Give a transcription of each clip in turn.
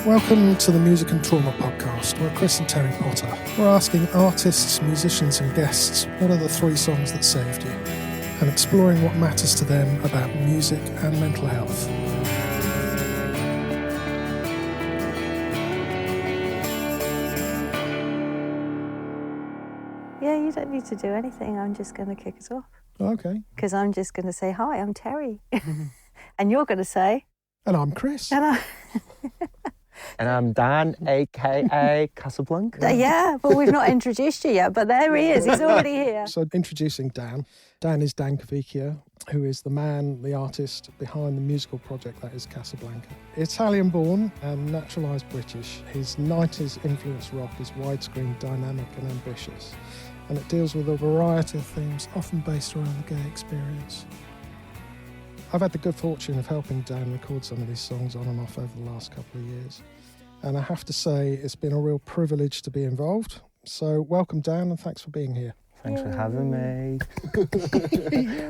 Welcome to the Music and Trauma podcast, where Chris and Terry Potter are asking artists, musicians and guests what are the 3 songs that saved you, and exploring what matters to them about music and mental health. Yeah, you don't need to do anything. I'm just going to kick us off. Okay. Because I'm just going to say, hi, I'm Terry. And you're going to say... And I'm Chris. And I'm Dan, a.k.a. Casablanca. Yeah, but we've not introduced you yet, but there he is. He's already here. So introducing Dan. Dan is Dan Cavicchia, who is the man, the artist behind the musical project that is Casablanca. Italian-born and naturalised British, his 90s influenced rock is widescreen, dynamic and ambitious. And it deals with a variety of themes, often based around the gay experience. I've had the good fortune of helping Dan record some of these songs on and off over the last couple of years. And I have to say, it's been a real privilege to be involved. So welcome, Dan, and thanks for being here. Thanks for having me.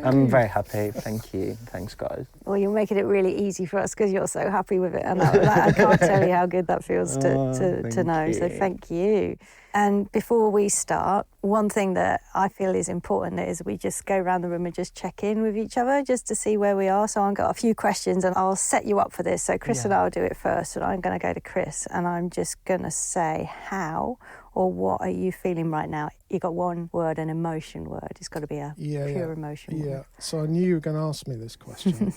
I'm very happy, thank you. Thanks, guys. Well, you're making it really easy for us because you're so happy with it. And I can't tell you how good that feels to know, so thank you. And before we start, one thing that I feel is important is we just go around the room and just check in with each other just to see where we are. So I've got a few questions and I'll set you up for this. So Chris and I will do it first, and I'm going to go to Chris and I'm just going to say how or what are you feeling right now? You got one word, an emotion word. It's got to be a pure emotion word. Yeah, so I knew you were going to ask me this question.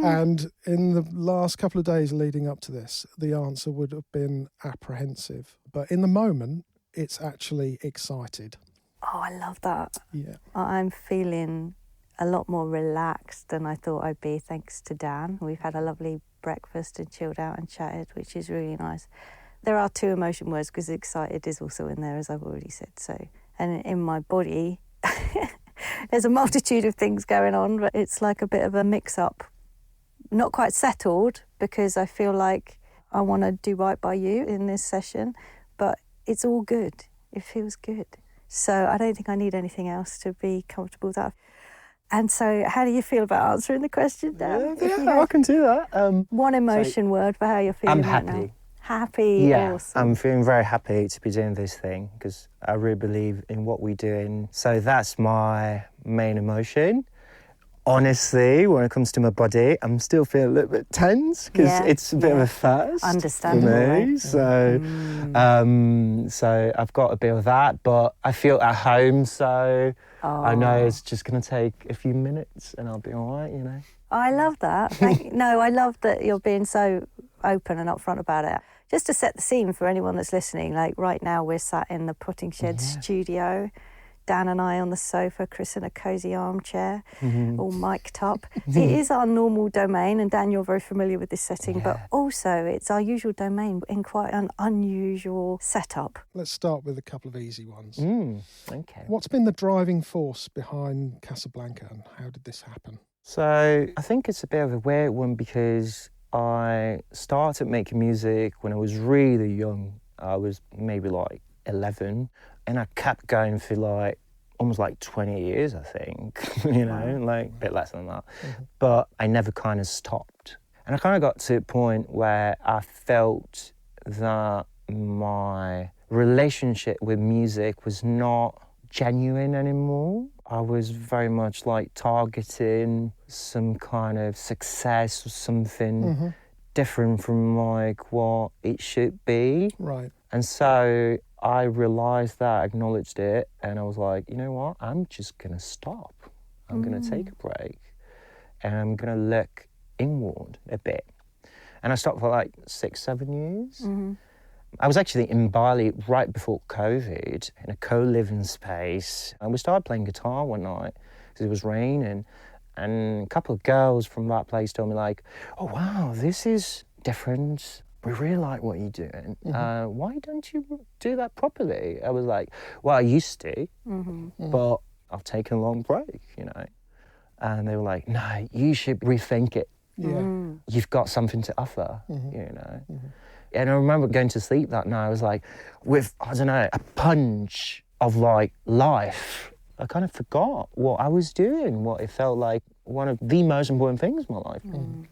And in the last couple of days leading up to this, the answer would have been apprehensive. But in the moment, it's actually excited. Oh, I love that. Yeah. I'm feeling a lot more relaxed than I thought I'd be, thanks to Dan. We've had a lovely breakfast and chilled out and chatted, which is really nice. There are 2 emotion words because excited is also in there, as I've already said. So, and in my body, there's a multitude of things going on, but it's like a bit of a mix-up. Not quite settled because I feel like I want to do right by you in this session, but it's all good. It feels good. So I don't think I need anything else to be comfortable with that. And so how do you feel about answering the question, Dan? Yeah, I can do that. One emotion word for how you're feeling I'm right happy. now. Happy, Yeah, awesome. I'm feeling very happy to be doing this thing because I really believe in what we're doing. So that's my main emotion. Honestly, when it comes to my body, I'm still feeling a little bit tense because it's a bit of a first Understandable, for me. right? So I've got a bit of that, but I feel at home, so I know it's just going to take a few minutes and I'll be all right, you know. I love that. I love that you're being so open and upfront about it. Just to set the scene for anyone that's listening, like right now we're sat in the Potting Shed studio, Dan and I on the sofa, Chris in a cosy armchair, all mic'd up. It is our normal domain, and Dan, you're very familiar with this setting, but also it's our usual domain in quite an unusual setup. Let's start with a couple of easy ones. Okay. What's been the driving force behind Casablanca and how did this happen? So I think it's a bit of a weird one because I started making music when I was really young. I was maybe like 11, and I kept going for like almost like 20 years, I think, you know, like a bit less than that. But I never kind of stopped. And I kind of got to a point where I felt that my relationship with music was not genuine anymore. I was very much like targeting some kind of success or something different from like what it should be. Right. And so I realised that, acknowledged it, and I was like, you know what, I'm just going to stop. I'm going to take a break and I'm going to look inward a bit. And I stopped for like 6-7 years. I was actually in Bali right before COVID in a co-living space, and we started playing guitar one night because it was raining, and a couple of girls from that place told me like, oh wow, this is different. We really like what you're doing. Why don't you do that properly? I was like, well, I used to, but I've taken a long break, you know. And they were like, no, you should rethink it. You've got something to offer, you know. And I remember going to sleep that night, I was like, with, I don't know, a punch of like life. I kind of forgot what I was doing, what it felt like one of the most important things in my life.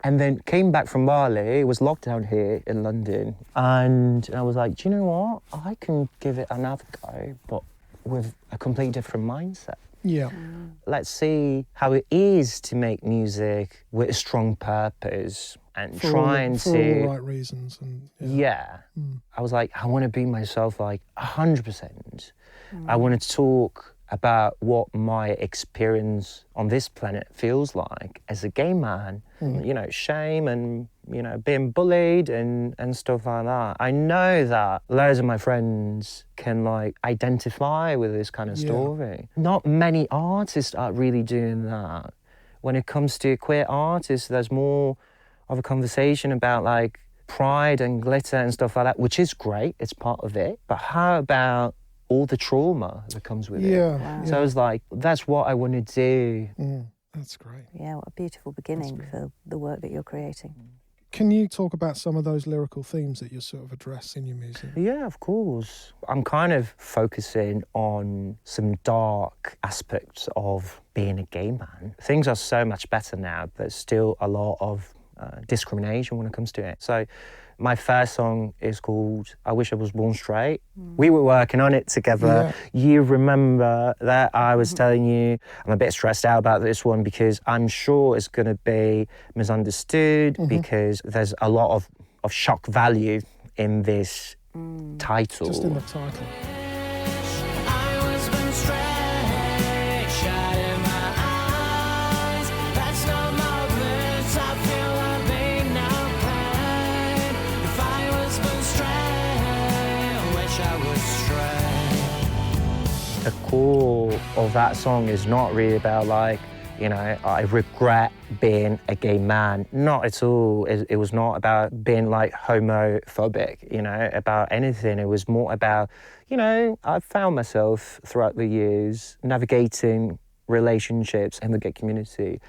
And then came back from Bali. It was lockdown here in London. And I was like, do you know what? I can give it another go, but with a completely different mindset. Yeah. Let's see how it is to make music with a strong purpose and For all the right reasons. And I was like, I want to be myself like 100%. I want to talk about what my experience on this planet feels like as a gay man, you know, shame and, you know, being bullied and stuff like that. I know that loads of my friends can like identify with this kind of story. Not many artists are really doing that. When it comes to queer artists, there's more of a conversation about like pride and glitter and stuff like that, which is great, it's part of it. But how about all the trauma that comes with it? Wow. So I was like, that's what I want to do. That's great. Yeah, what a beautiful beginning for the work that you're creating. Can you talk about some of those lyrical themes that you sort of address in your music? Yeah, of course. I'm kind of focusing on some dark aspects of being a gay man. Things are so much better now. There's still a lot of discrimination when it comes to it. So my first song is called I Wish I Was Born Straight. We were working on it together. You remember that I was telling you I'm a bit stressed out about this one because I'm sure it's going to be misunderstood because there's a lot of shock value in this title. Just in the title. The core of that song is not really about like, you know, I regret being a gay man. Not at all. It was not about being like homophobic, you know, about anything. It was more about, you know, I found myself throughout the years navigating relationships in the gay community.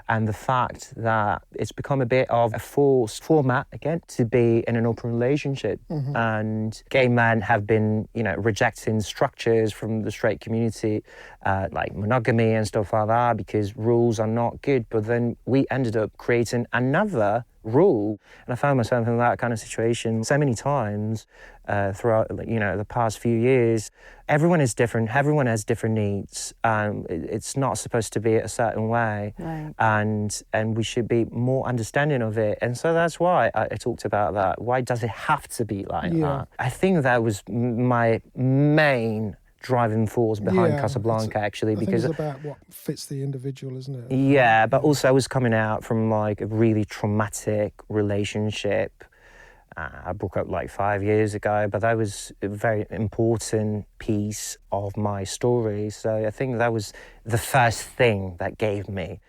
And the fact that it's become a bit of a forced format, again, to be in an open relationship. And gay men have been, you know, rejecting structures from the straight community, like monogamy and stuff like that, because rules are not good. But then we ended up creating another rule. And I found myself in that kind of situation so many times throughout, you know, the past few years. Everyone is different. Everyone has different needs. It's not supposed to be a certain way. Right. And we should be more understanding of it. And so that's why I talked about that. Why does it have to be like that? I think that was my main driving force behind Casablanca, actually, because it's about what fits the individual, isn't it? Yeah, but also I was coming out from like a really traumatic relationship. I broke up like 5 years ago, but that was a very important piece of my story. So I think that was the first thing that gave me,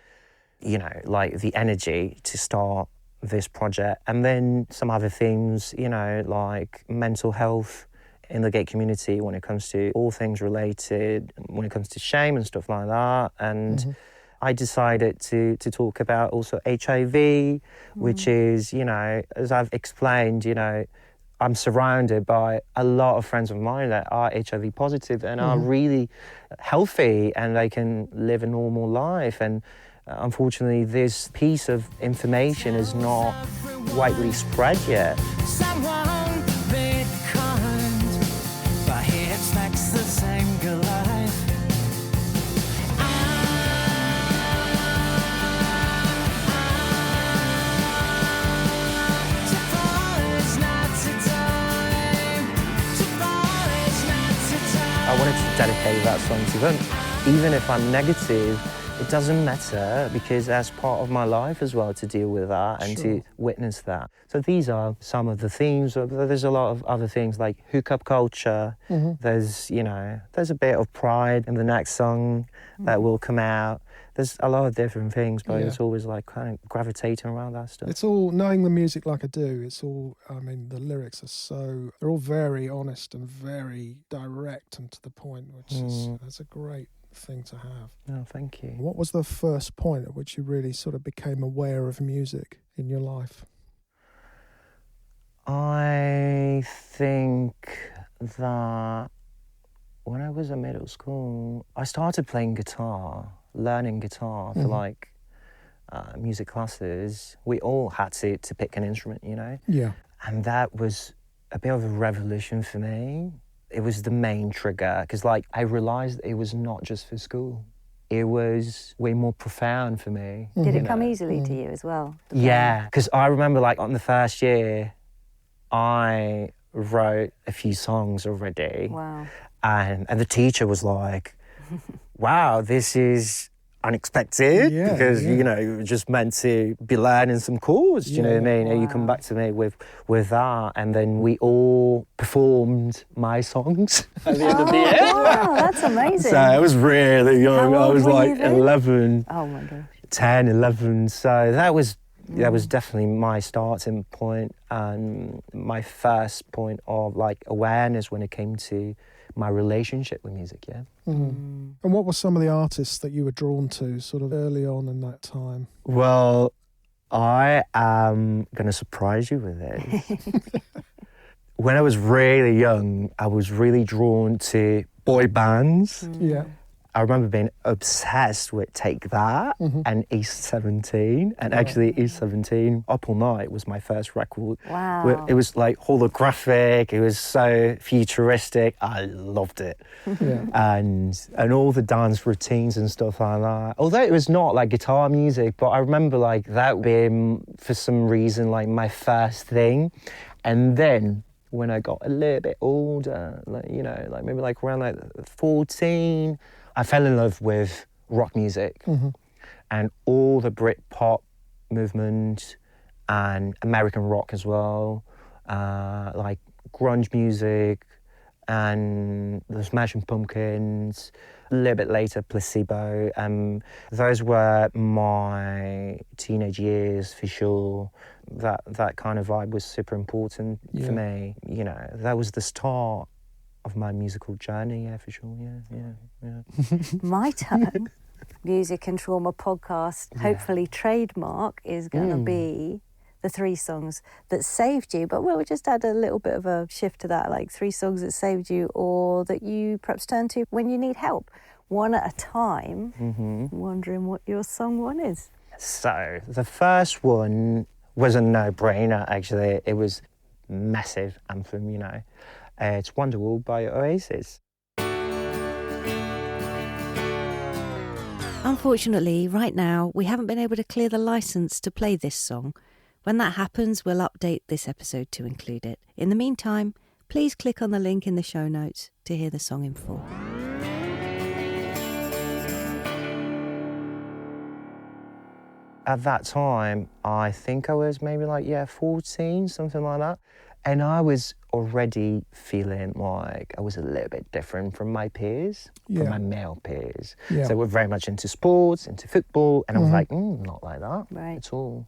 you know, like the energy to start this project. And then some other things, you know, like mental health in the gay community when it comes to all things related, when it comes to shame and stuff like that. And I decided to talk about also HIV, which is, you know, as I've explained, you know, I'm surrounded by a lot of friends of mine that are HIV positive and are really healthy and they can live a normal life. And unfortunately, this piece of information is not widely spread yet. Someone be kind, but he expects the same good life. I wanted to dedicate that song to them. Even if I'm negative, it doesn't matter because that's part of my life as well to deal with that and to witness that. So these are some of the themes. There's a lot of other things like hookup culture. There's, you know, there's a bit of pride in the next song that will come out. There's a lot of different things, but it's always like kind of gravitating around that stuff. It's all, knowing the music like I do, it's all, I mean, the lyrics are they're all very honest and very direct and to the point, which is, that's a great thing to have. Oh, thank you. What was the first point at which you really sort of became aware of music in your life? I think that when I was in middle school, I started playing guitar, learning guitar for like music classes, we all had to pick an instrument, you know? Yeah. And that was a bit of a revolution for me. It was the main trigger, because like I realised it was not just for school. It was way more profound for me. Did you it come know? easily to you as well? Yeah, because I remember like on the first year, I wrote a few songs already. Wow. And the teacher was like, wow, this is unexpected, Yeah, because, yeah. you know, you were just meant to be learning some chords, do you know what I mean? And you come Wow. back to me with that, and then we all performed my songs at the end of the year. Wow, that's amazing. So I was really young. How I old was were like you then? 11, Oh my gosh. 10, 11. So that was definitely my starting point and my first point of like awareness when it came to my relationship with music, yeah. And what were some of the artists that you were drawn to sort of early on in that time? Well, I am going to surprise you with this. When I was really young, I was really drawn to boy bands. Yeah. I remember being obsessed with Take That and East 17. And actually, East 17, Up All Night was my first record. Wow. It was like holographic. It was so futuristic. I loved it. Yeah. And all the dance routines and stuff like that. Although it was not like guitar music, but I remember like that being, for some reason, like my first thing. And then when I got a little bit older, like, you know, like maybe like around like 14, I fell in love with rock music and all the Brit-pop movement and American rock as well, like grunge music and the Smashing Pumpkins, a little bit later Placebo. Those were my teenage years for sure. That kind of vibe was super important for me. You know, that was the start of my musical journey, yeah, for sure, yeah. My turn. Music and Trauma podcast, hopefully trademark, is going to be the 3 songs that saved you. But we'll just add a little bit of a shift to that, like 3 songs that saved you or that you perhaps turn to when you need help. One at a time. Wondering what your song 1 is. So the first one was a no-brainer, actually. It was massive anthem, you know. It's Wonderwall by Oasis. Unfortunately, right now, we haven't been able to clear the license to play this song. When that happens, we'll update this episode to include it. In the meantime, please click on the link in the show notes to hear the song in full. At that time, I think I was maybe like, 14, something like that. And I was already feeling like I was a little bit different from my peers, from my male peers. Yeah. So we're very much into sports, into football, and I was like, not like that at all.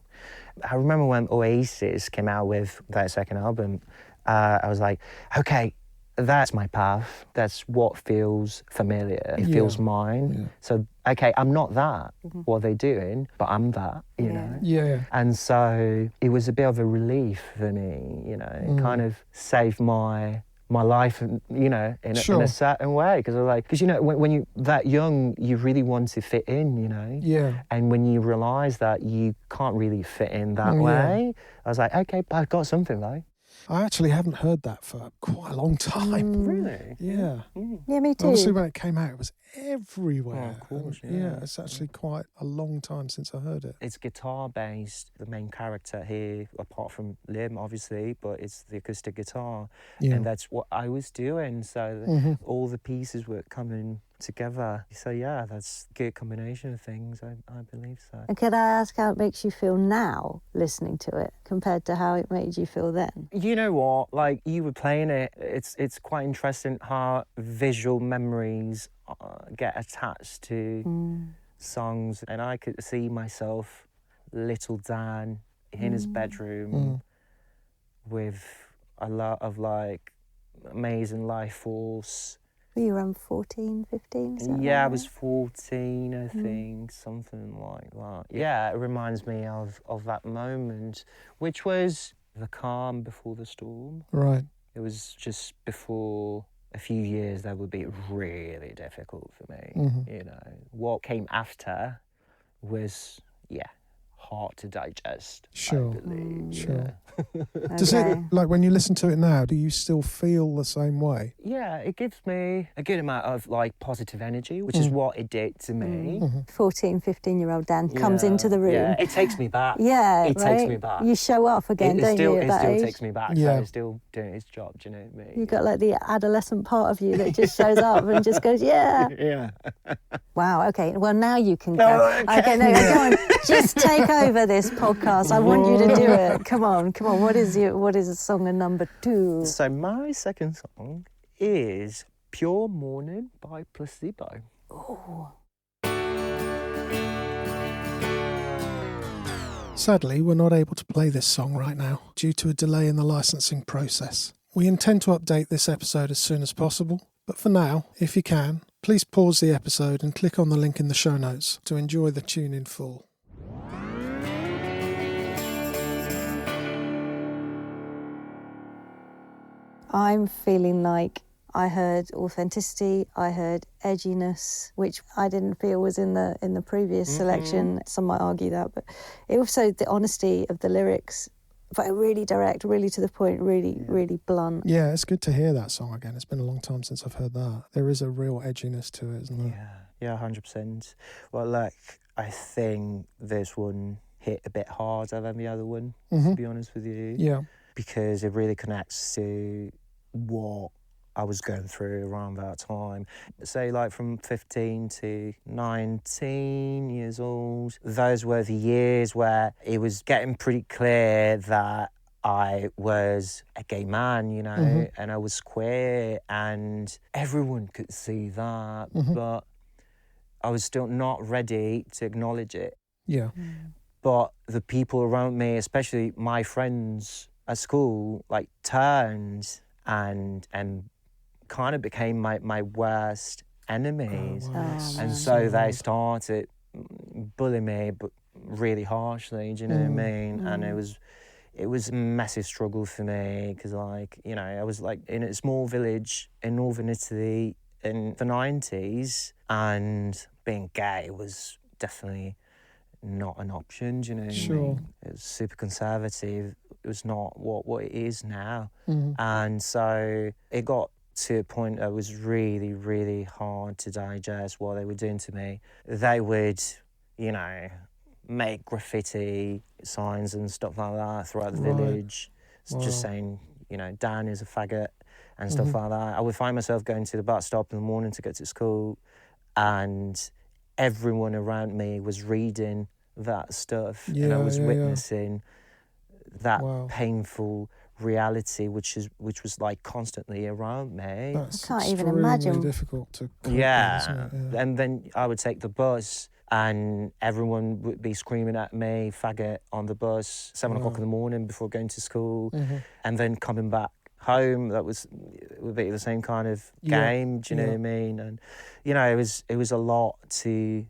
I remember when Oasis came out with their second album, I was like, okay, that's my path. That's what feels familiar. It feels mine. Yeah. So, okay, I'm not that, what they're doing, but I'm that, you know? Yeah. And so it was a bit of a relief for me, you know? It kind of saved my life, you know, in a certain way. Because I was like, because, you know, when you're that young, you really want to fit in, you know? Yeah. And when you realise that you can't really fit in that way, I was like, okay, but I've got something though. I actually haven't heard that for quite a long time. Really? Yeah. Yeah, me too. Obviously, when it came out, it was everywhere. Oh, of course, And, it's actually quite a long time since I heard it. It's guitar-based, the main character here, apart from Lim, obviously, but it's the acoustic guitar. Yeah. And that's what I was doing. So all the pieces were coming together. So, yeah, that's a good combination of things, I believe so. And could I ask how it makes you feel now, listening to it, compared to how it made you feel then? You know what? Like, you were playing it, it's quite interesting how visual memories get attached to songs. And I could see myself, little Dan, in his bedroom with a lot of, like, amazing life force. Were you around 14, 15? Is that Yeah, I right? was 14, I think, something like that. Yeah, it reminds me of that moment, which was the calm before the storm. Right. It was just before a few years that would be really difficult for me, you know. What came after was, hard to digest. Sure. I believe. Sure. Yeah. Does it, like, when you listen to it now, do you still feel the same way? Yeah, it gives me a good amount of like positive energy, which is what it did to me. 14, 15-year-old Dan comes into the room. Yeah, it takes me back. Yeah, it right? takes me back. You show up again, It don't still, you, at it that still age? takes me back. Yeah. So it's still doing its job. Do you know what I mean? You got like the adolescent part of you that just shows up and just goes, yeah. Yeah. Wow, okay. Well, now you can go. Oh, okay. No, go on. Just take over this podcast. I want you to do it. Come on. What is song number 2? So my second song is Pure Morning by Placebo. Oh. Sadly, we're not able to play this song right now due to a delay in the licensing process. We intend to update this episode as soon as possible, but for now, if you can, please pause the episode and click on the link in the show notes to enjoy the tune in full. I'm feeling like I heard authenticity, I heard edginess, which I didn't feel was in the previous selection. Some might argue that, but it also the honesty of the lyrics, but really direct, really to the point, really blunt. Yeah, it's good to hear that song again. It's been a long time since I've heard that. There is a real edginess to it, isn't there? Yeah, 100%. Well, like, I think this one hit a bit harder than the other one, to be honest with you. Yeah. Because it really connects to what I was going through around that time. Say, like, from 15 to 19 years old, those were the years where it was getting pretty clear that I was a gay man, you know, and I was queer, and everyone could see that, but I was still not ready to acknowledge it. Yeah. But the people around me, especially my friends at school, like, turned and kind of became my worst enemies. And so they started bullying me, but really harshly, do you know what I mean? And it was a massive struggle for me because, like, you know, I was like in a small village in northern Italy in the 90s, and being gay was definitely not an option, do you know what I mean? It was super conservative. It was not what it is now. And so it got to a point that was really, really hard to digest what they were doing to me. They would, you know, make graffiti signs and stuff like that throughout the village, just saying, you know, Dan is a faggot and stuff like that. I would find myself going to the bus stop in the morning to go to school, and everyone around me was reading that stuff, and I was witnessing that painful reality, which was like constantly around me. That's I can't even imagine. Difficult to cope with, isn't it? And then I would take the bus, and everyone would be screaming at me, faggot, on the bus, 7 o'clock in the morning before going to school, and then coming back home. It would be the same kind of game. Do you know what I mean? And you know, it was a lot to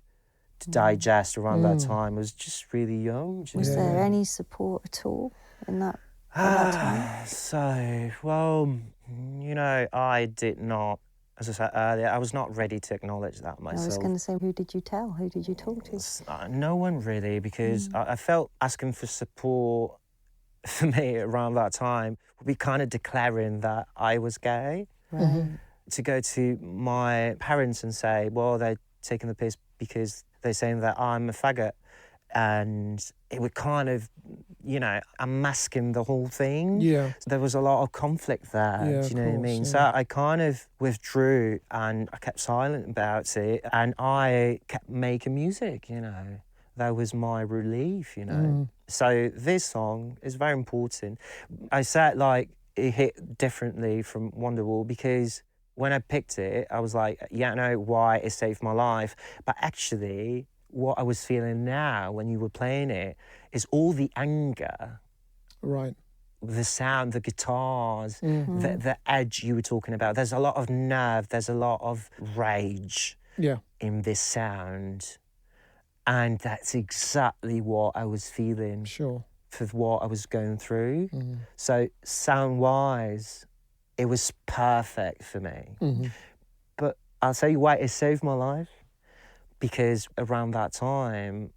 digest around that time. I was just really young. Was there any support at all in that? Time? So, well, you know, I did not, as I said earlier, I was not ready to acknowledge that myself. I was going to say, who did you tell? Who did you talk to? No one really, because I felt asking for support for me around that time would be kind of declaring that I was gay. Right. To go to my parents and say, well, they're taking the piss because they're saying that I'm a faggot, and it would kind of, you know, unmasking the whole thing. Yeah. So there was a lot of conflict there, do you know what I mean? Yeah. So I kind of withdrew and I kept silent about it, and I kept making music, you know. That was my relief, you know. So this song is very important. I said, like, it hit differently from Wonderwall because when I picked it, I was like, yeah, I know why it saved my life. But actually, what I was feeling now when you were playing it is all the anger. Right. The sound, the guitars, the edge you were talking about. There's a lot of nerve, there's a lot of rage in this sound. And that's exactly what I was feeling for what I was going through. So sound-wise, it was perfect for me. But I'll tell you why it saved my life. Because around that time,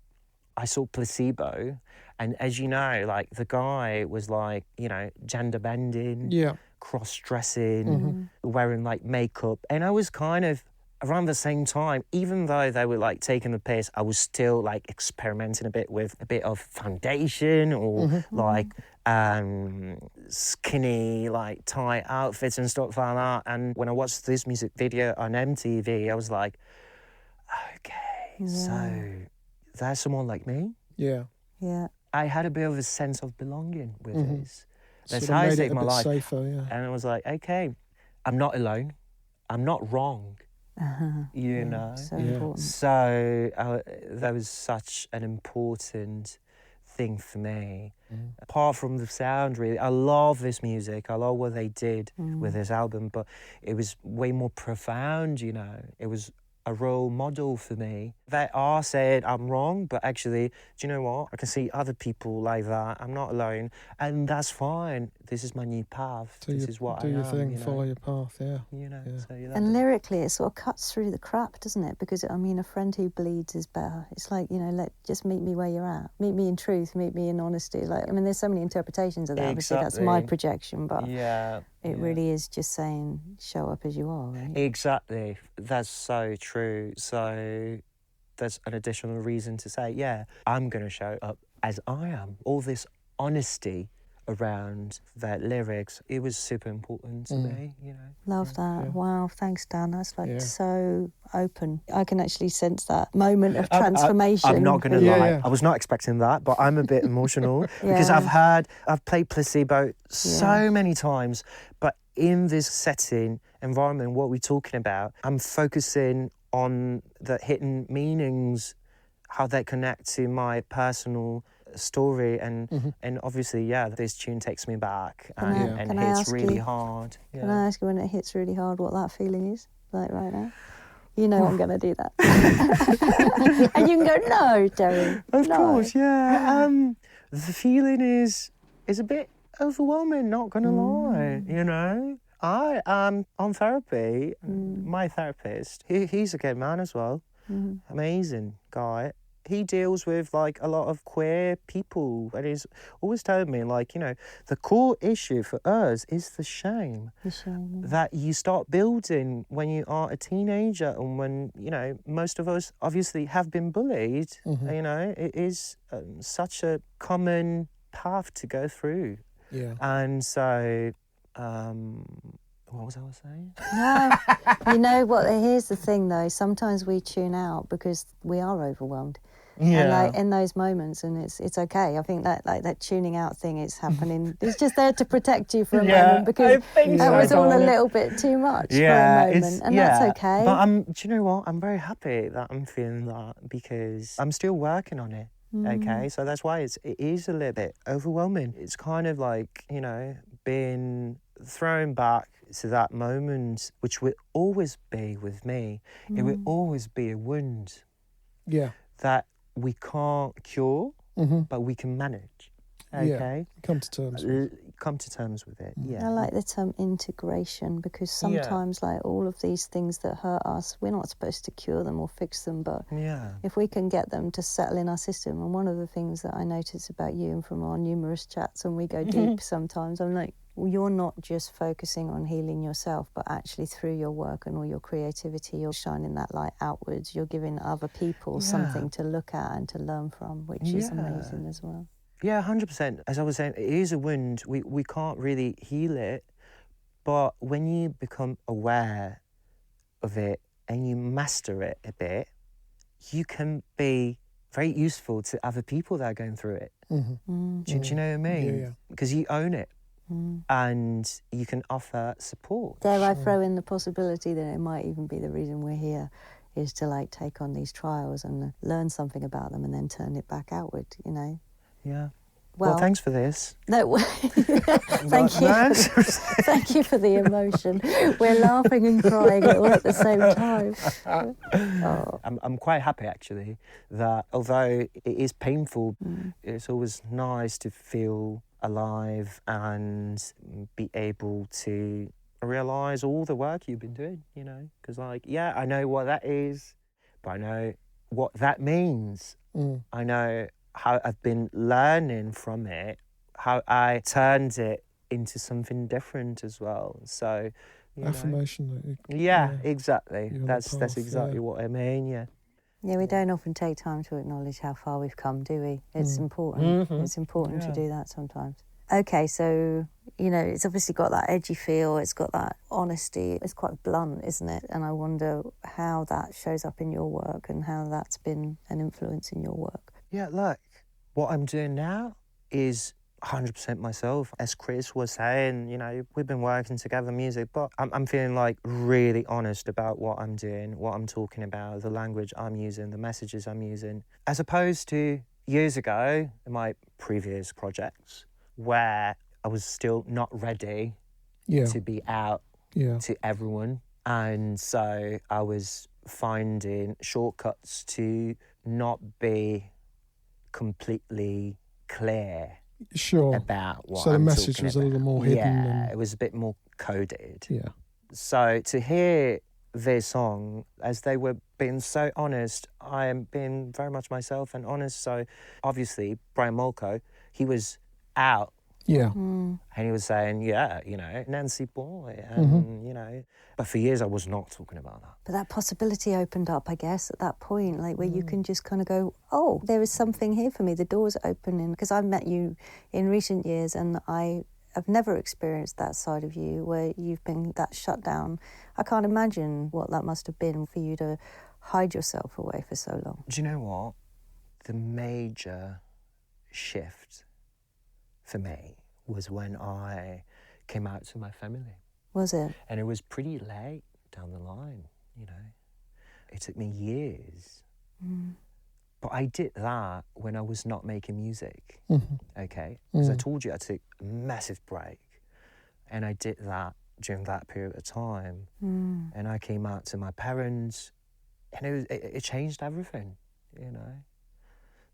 I saw Placebo, and as you know, like the guy was like, you know, gender bending, Yeah. cross-dressing, wearing like makeup, and I was kind of around the same time, even though they were like taking the piss, I was still like experimenting a bit with a bit of foundation or like skinny like tight outfits and stuff like that. And when I watched this music video on MTV, I was like, okay, so there's someone like me. Yeah. Yeah. I had a bit of a sense of belonging with this. That's Sort how of I made it saved a my bit life. safer, yeah. And I was like, okay, I'm not alone. I'm not wrong. You know? So Yeah. important. So that was such an important thing for me. Apart from the sound, really, I love this music. I love what they did with this album, but it was way more profound, you know. It was a role model for me. They are saying I'm wrong, but actually, do you know what? I can see other people like that. I'm not alone, and that's fine. This is my new path. This is what I am. Do your thing, you know? follow your path, yeah. You know, Yeah. so yeah, And lyrically, it sort of cuts through the crap, doesn't it? Because, I mean, a friend who bleeds is better. It's like, you know, just meet me where you're at. Meet me in truth, meet me in honesty. Like, I mean, there's so many interpretations of that. Obviously, that's my Exactly. projection, but it really is just saying, show up as you are, right? Exactly. That's so true. So there's an additional reason to say, yeah, I'm going to show up as I am. All this honesty around their lyrics, it was super important to me, you know. Love that. Yeah. Wow, thanks, Dan. That's like Yeah. so open. I can actually sense that moment of transformation. I'm not going to Yeah, lie. yeah. I was not expecting that, but I'm a bit emotional because Yeah. I've played Placebo so many times, but in this setting, environment, what we're talking about, I'm focusing on the hidden meanings, how they connect to my personal story, and obviously, this tune takes me back and Can I hits ask really you- hard. Can I ask you, when it hits really hard, what that feeling is like right now? You know I'm going to do that. And you can go, no, Derry. Of no. course, yeah. The feeling is a bit overwhelming, not gonna lie, you know. I am on therapy. My therapist, he's a gay man as well. Amazing guy. He deals with like a lot of queer people, and he's always told me, like, you know, the core issue for us is the shame The shame. that you start building when you are a teenager, and when, you know, most of us obviously have been bullied. You know, it is such a common path to go through. Yeah. And so, what was I saying? No, you know what? Here's the thing, though. Sometimes we tune out because we are overwhelmed. And like in those moments, and it's okay. I think that like that tuning out thing is happening. It's just there to protect you for a moment, because that was all a little bit too much for a moment, and that's okay. But do you know what? I'm very happy that I'm feeling that, because I'm still working on it. Okay, so that's why it is a little bit overwhelming. It's kind of like, you know, being thrown back to that moment, which will always be with me. It will always be a wound. Yeah. That we can't cure, but we can manage. Okay, Come to terms. Come to terms with it. Yeah. I like the term integration, because sometimes like all of these things that hurt us, we're not supposed to cure them or fix them, but if we can get them to settle in our system. And one of the things that I notice about you, and from our numerous chats when we go deep sometimes, I'm like, well, you're not just focusing on healing yourself, but actually through your work and all your creativity, you're shining that light outwards. You're giving other people something to look at and to learn from, which is amazing as well. Yeah, 100%. As I was saying, it is a wound. We can't really heal it, but when you become aware of it and you master it a bit, you can be very useful to other people that are going through it. Do you know what I mean? Yeah. Because you own it. And you can offer support. Dare I throw in the possibility that it might even be the reason we're here, is to like take on these trials and learn something about them and then turn it back outward, you know? Yeah. Well, thanks for this. No, thank you. Thank you for the emotion. We're laughing and crying all at the same time. I'm quite happy, actually, that although it is painful, it's always nice to feel alive and be able to realise all the work you've been doing, you know? Because, like, I know what that is, but I know what that means. I know how I've been learning from it, how I turned it into something different as well. So, you know. Affirmation. Yeah, exactly. You're on the That's path, exactly yeah. what I mean, yeah. Yeah, we don't often take time to acknowledge how far we've come, do we? It's important. It's important to do that sometimes. Okay, so, you know, it's obviously got that edgy feel, it's got that honesty, it's quite blunt, isn't it? And I wonder how that shows up in your work and how that's been an influence in your work. Yeah, look, what I'm doing now is 100% myself. As Chris was saying, you know, we've been working together music, but I'm feeling like really honest about what I'm doing, what I'm talking about, the language I'm using, the messages I'm using, as opposed to years ago in my previous projects where I was still not ready to be out to everyone. And so I was finding shortcuts to not be completely clear about what so the I'm message talking was about. a little more hidden. Yeah, it was a bit more coded. Yeah. So to hear their song, as they were being so honest, I am being very much myself and honest. So obviously, Brian Molko, he was out. Yeah. And he was saying, yeah, you know, Nancy Boy, and, you know. But for years, I was not talking about that. But that possibility opened up, I guess, at that point, like where you can just kind of go, oh, there is something here for me. The door's opening. Because I've met you in recent years and I have never experienced that side of you where you've been that shut down. I can't imagine what that must have been for you to hide yourself away for so long. Do you know what? The major shift for me was when I came out to my family. Was it? And it was pretty late down the line, you know. It took me years. But I did that when I was not making music, okay? Because I told you I took a massive break. And I did that during that period of time. And I came out to my parents, and it changed everything, you know.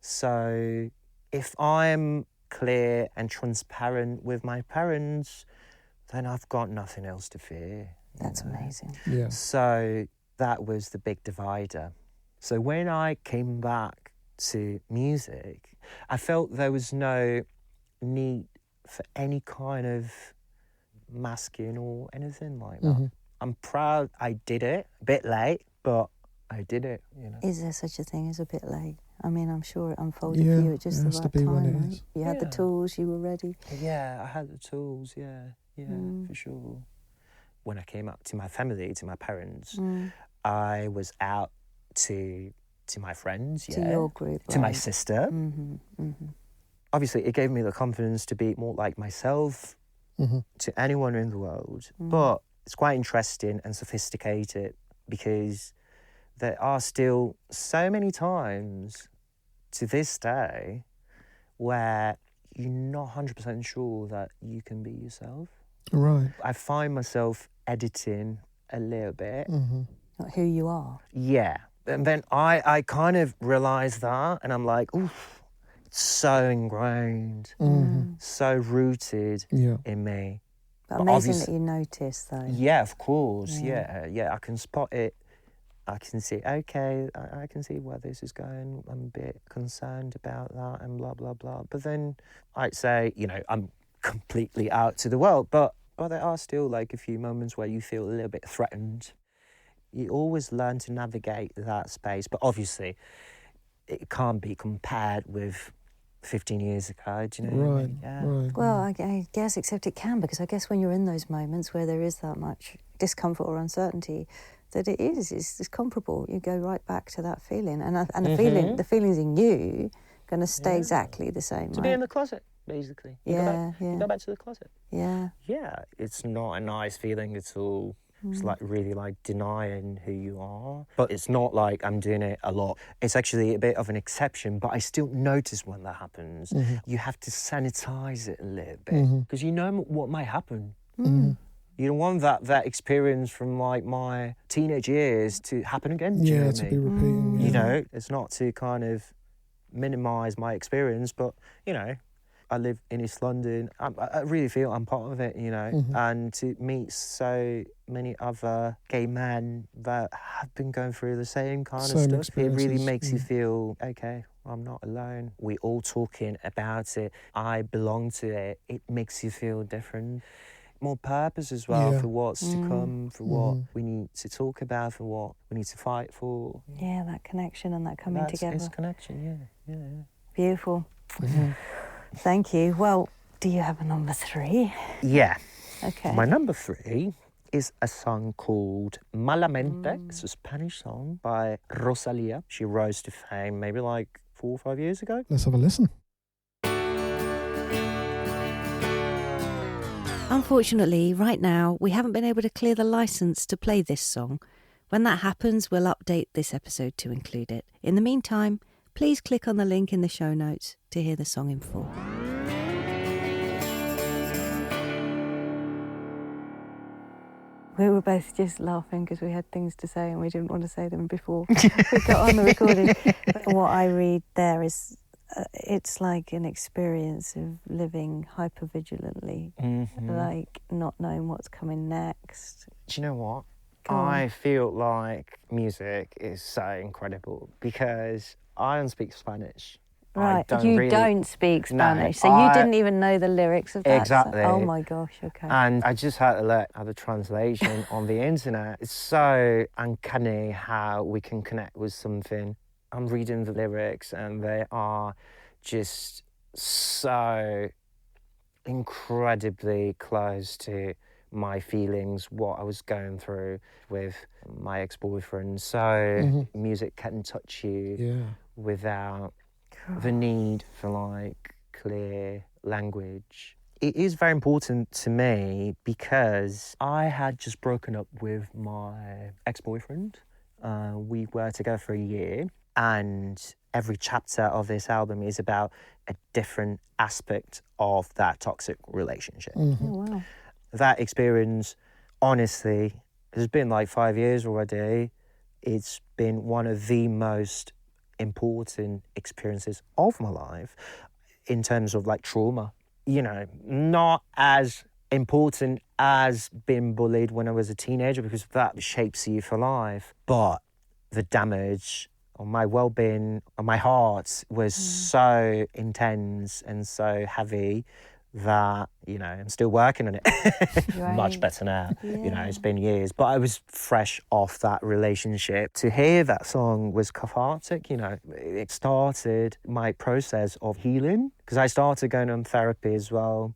So if I'm clear and transparent with my parents, then I've got nothing else to fear. That's amazing. Yeah. So that was the big divider. So when I came back to music, I felt there was no need for any kind of masking or anything like that. I'm proud I did it, a bit late, but I did it, you know. Is there such a thing as a bit late? I mean, I'm sure it unfolded for you at just the right time, right? You had the tools, you were ready. Yeah, I had the tools, for sure. When I came up to my family, to my parents, I was out to my friends, to your group, to my sister. Obviously, it gave me the confidence to be more like myself to anyone in the world. But it's quite interesting and sophisticated because there are still so many times to this day where you're not 100% sure that you can be yourself. Right. I find myself editing a little bit. Not who you are. Yeah. And then I kind of realised that, and I'm like, oof, it's so ingrained, so rooted in me. But amazing that you noticed, though. Yeah, of course. Yeah. I can spot it. I can see, okay, I can see where this is going. I'm a bit concerned about that and blah, blah, blah. But then I'd say, you know, I'm completely out to the world. But there are still like a few moments where you feel a little bit threatened. You always learn to navigate that space. But obviously, it can't be compared with 15 years ago, do you know what I mean? Right. Well, I guess, except it can, because I guess when you're in those moments where there is that much discomfort or uncertainty, that it's comparable. You go right back to that feeling, and the feelings in you going to stay exactly the same. To be in the closet, basically. You go back to the closet. Yeah. Yeah, it's not a nice feeling at all. It's like really like denying who you are. But it's not like I'm doing it a lot. It's actually a bit of an exception, but I still notice when that happens. You have to sanitize it a little bit because you know what might happen. You don't want that experience from like my teenage years to happen again. Yeah, to be repeating. You know, it's not to kind of minimise my experience, but, you know, I live in East London. I really feel I'm part of it, you know, and to meet so many other gay men that have been going through the same kind of stuff, it really makes you feel, okay, I'm not alone. We're all talking about it. I belong to it. It makes you feel different. More purpose as well for what's to come, for what we need to talk about, for what we need to fight for. Yeah, that connection and that coming together. It's connection, yeah. Beautiful. Thank you. Well, do you have a number 3? Yeah. Okay. My number 3 is a song called Malamente. It's a Spanish song by Rosalía. She rose to fame maybe like 4 or 5 years ago. Let's have a listen. Unfortunately, right now, we haven't been able to clear the license to play this song. When that happens, we'll update this episode to include it. In the meantime, please click on the link in the show notes to hear the song in full. We were both just laughing because we had things to say and we didn't want to say them before we got on the recording. What I read there is it's like an experience of living hypervigilantly, like not knowing what's coming next. Do you know what? I feel like music is so incredible because I don't speak Spanish. Right, you don't speak Spanish, no, so you didn't even know the lyrics of that exactly. song? Oh my gosh, okay. And I just had to look at the translation on the internet. It's so uncanny how we can connect with something. I'm reading the lyrics and they are just so incredibly close to my feelings, what I was going through with my ex-boyfriend. So music can touch you without the need for like clear language. It is very important to me because I had just broken up with my ex-boyfriend. We were together for a year, and every chapter of this album is about a different aspect of that toxic relationship. Oh, wow. That experience, honestly, has been like 5 years already. It's been one of the most important experiences of my life in terms of like trauma. You know, not as important as being bullied when I was a teenager because that shapes you for life. But the damage on my well-being, on my heart was so intense and so heavy that, you know, I'm still working on it. Right. Much better now. Yeah. You know, it's been years. But I was fresh off that relationship. To hear that song was cathartic, you know. It started my process of healing because I started going on therapy as well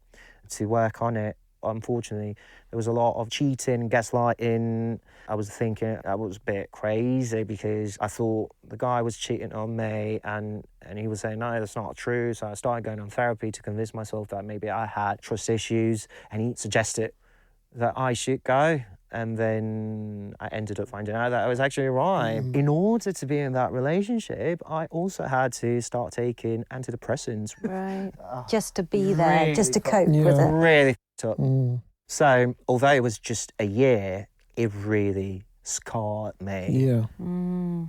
to work on it. Unfortunately, there was a lot of cheating, gaslighting. I was thinking I was a bit crazy because I thought the guy was cheating on me and he was saying, no, that's not true. So I started going on therapy to convince myself that maybe I had trust issues, and he suggested that I should go. And then I ended up finding out that I was actually right. In order to be in that relationship, I also had to start taking antidepressants. Right. Just to be there, really just to cope with it. Really f***ed up. So, although it was just a year, it really scarred me. Yeah.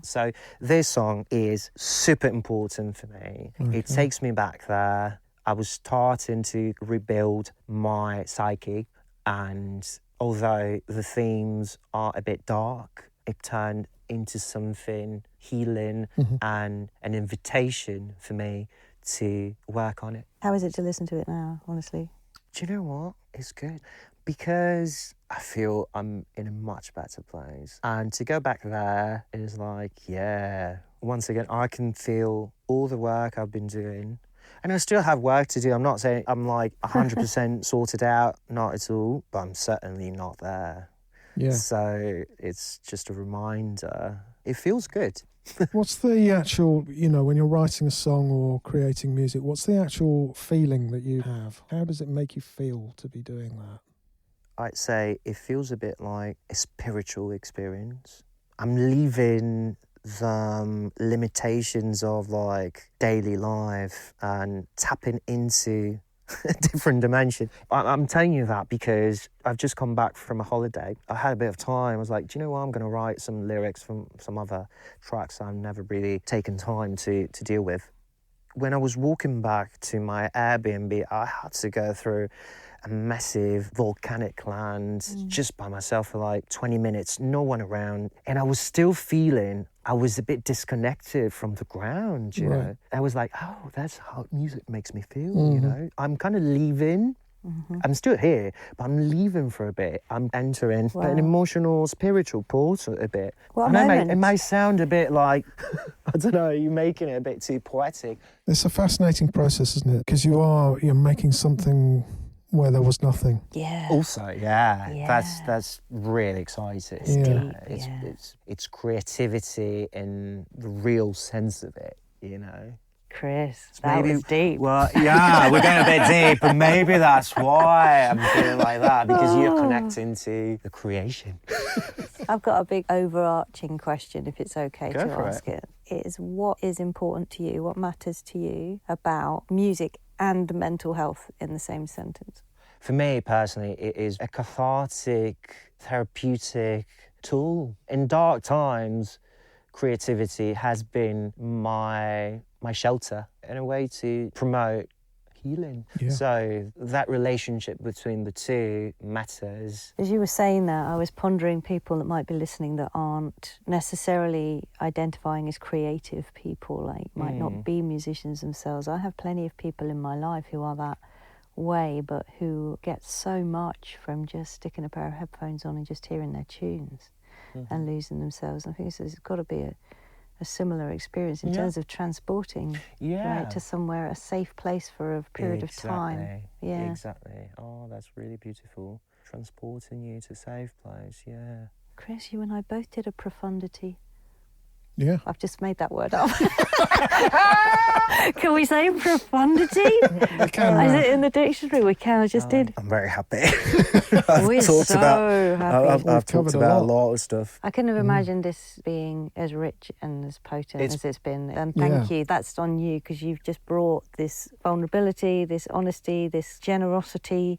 So, this song is super important for me. Okay. It takes me back there. I was starting to rebuild my psyche, and although the themes are a bit dark, it turned into something healing and an invitation for me to work on it. How is it to listen to it now, honestly? Do you know what? It's good because I feel I'm in a much better place. And to go back there is like, yeah, once again, I can feel all the work I've been doing. And I still have work to do. I'm not saying I'm like 100% sorted out, not at all, but I'm certainly not there. Yeah. So it's just a reminder. It feels good. What's the actual, you know, when you're writing a song or creating music, what's the actual feeling that you have? How does it make you feel to be doing that? I'd say it feels a bit like a spiritual experience. I'm leaving the limitations of like daily life and tapping into a different dimension. I'm telling you that because I've just come back from a holiday. I had a bit of time. I was like, do you know what? I'm going to write some lyrics from some other tracks I've never really taken time to deal with. When I was walking back to my Airbnb, I had to go through a massive volcanic land just by myself for like 20 minutes, no one around. And I was still feeling I was a bit disconnected from the ground, you know. I was like, oh, that's how music makes me feel, you know. I'm kind of leaving. I'm still here, but I'm leaving for a bit. I'm entering an emotional, spiritual pause a bit. What and moment? it may sound a bit like, I don't know, you're making it a bit too poetic. It's a fascinating process, isn't it? Because you're making something where there was nothing. Yeah. Also, that's really exciting. It's creativity in the real sense of it, you know. Chris, that was deep. Well, yeah, we're going a bit deep, and maybe that's why I'm feeling like that, because you're connecting to the creation. I've got a big overarching question, if it's okay Go to for ask it. Is what is important to you, what matters to you about music and mental health in the same sentence? For me, personally, it is a cathartic, therapeutic tool. In dark times, creativity has been my shelter in a way to promote healing. Yeah. So that relationship between the two matters. As you were saying that, I was pondering people that might be listening that aren't necessarily identifying as creative people, like might not be musicians themselves. I have plenty of people in my life who are that way, but who get so much from just sticking a pair of headphones on and just hearing their tunes and losing themselves. And I think it's got to be a similar experience in terms of transporting right to somewhere, a safe place for a period of time. Yeah, exactly. Oh, that's really beautiful. Transporting you to a safe place. Yeah. Chris, you and I both did a profundity. Yeah. I've just made that word up. Can we say profundity? We can. Is it in the dictionary? We can. I just did. I'm very happy. We're so happy. I've talked about a lot of stuff. I couldn't have imagined this being as rich and as potent as it's been. And thank you. That's on you, because you've just brought this vulnerability, this honesty, this generosity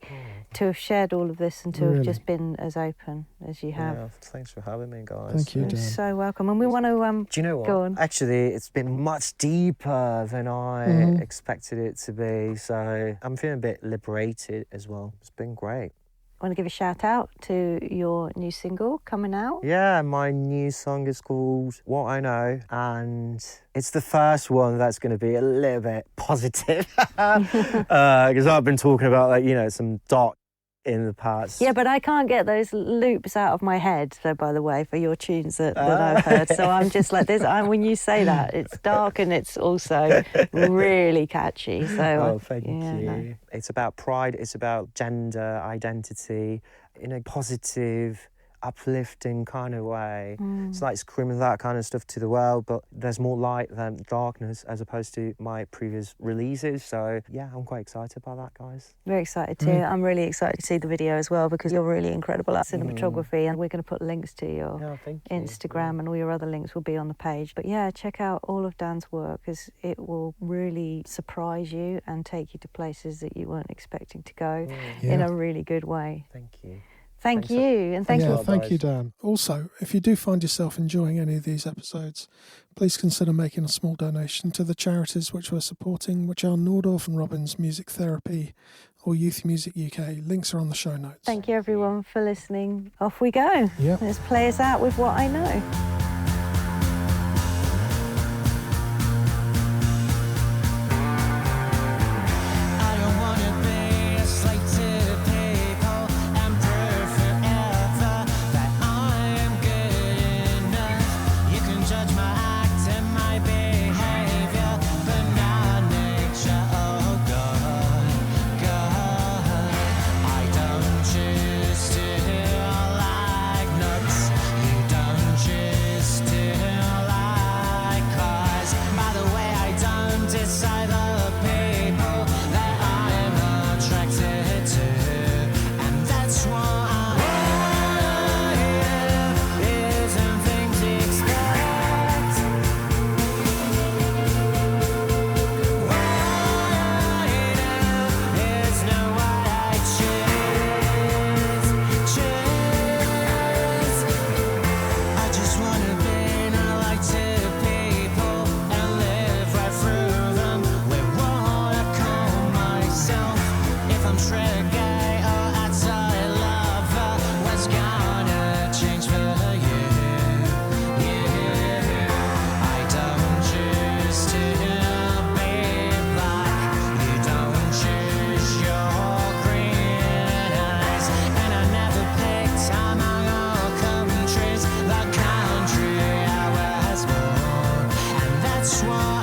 to have shared all of this and to have just been as open as you have. Yeah, thanks for having me, guys. Thank you, Dan. You're so welcome. And we want to do you know what? Go on. Actually, it's been much deeper than I expected it to be. So I'm feeling a bit liberated as well. It's been great. I want to give a shout out to your new single coming out. Yeah, my new song is called What I Know, and it's the first one that's going to be a little bit positive. Because I've been talking about, like, you know, some dark in the past. Yeah, but I can't get those loops out of my head, so by the way, for your tunes that I've heard. So I'm just like this. when you say that, it's dark and it's also really catchy. So thank you. No. It's about pride. It's about gender identity in a positive, uplifting kind of way. It's like screaming that kind of stuff to the world, but there's more light than darkness as opposed to my previous releases. So yeah, I'm quite excited about that, guys. Very excited too. I'm really excited to see the video as well, because you're really incredible at cinematography, and we're going to put links to your Instagram and all your other links will be on the page. But yeah, check out all of Dan's work, because it will really surprise you and take you to places that you weren't expecting to go in a really good way. Thank you. Thank you, and thank you. Thank you, Dan. Also, if you do find yourself enjoying any of these episodes, please consider making a small donation to the charities which we're supporting, which are Nordorf and Robbins Music Therapy or Youth Music UK. Links are on the show notes. Thank you, everyone, for listening. Off we go. Yep. Let's play us out with What I Know. Choose country gay or outside lover was gonna change for you. I don't choose to be black. You don't choose your green eyes. And I never picked among all countries the country I was born. And that's what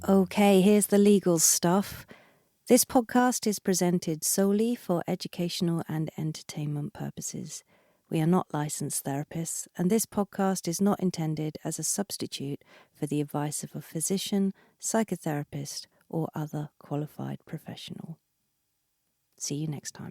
Okay, here's the legal stuff. This podcast is presented solely for educational and entertainment purposes. We are not licensed therapists, and this podcast is not intended as a substitute for the advice of a physician, psychotherapist, or other qualified professional. See you next time.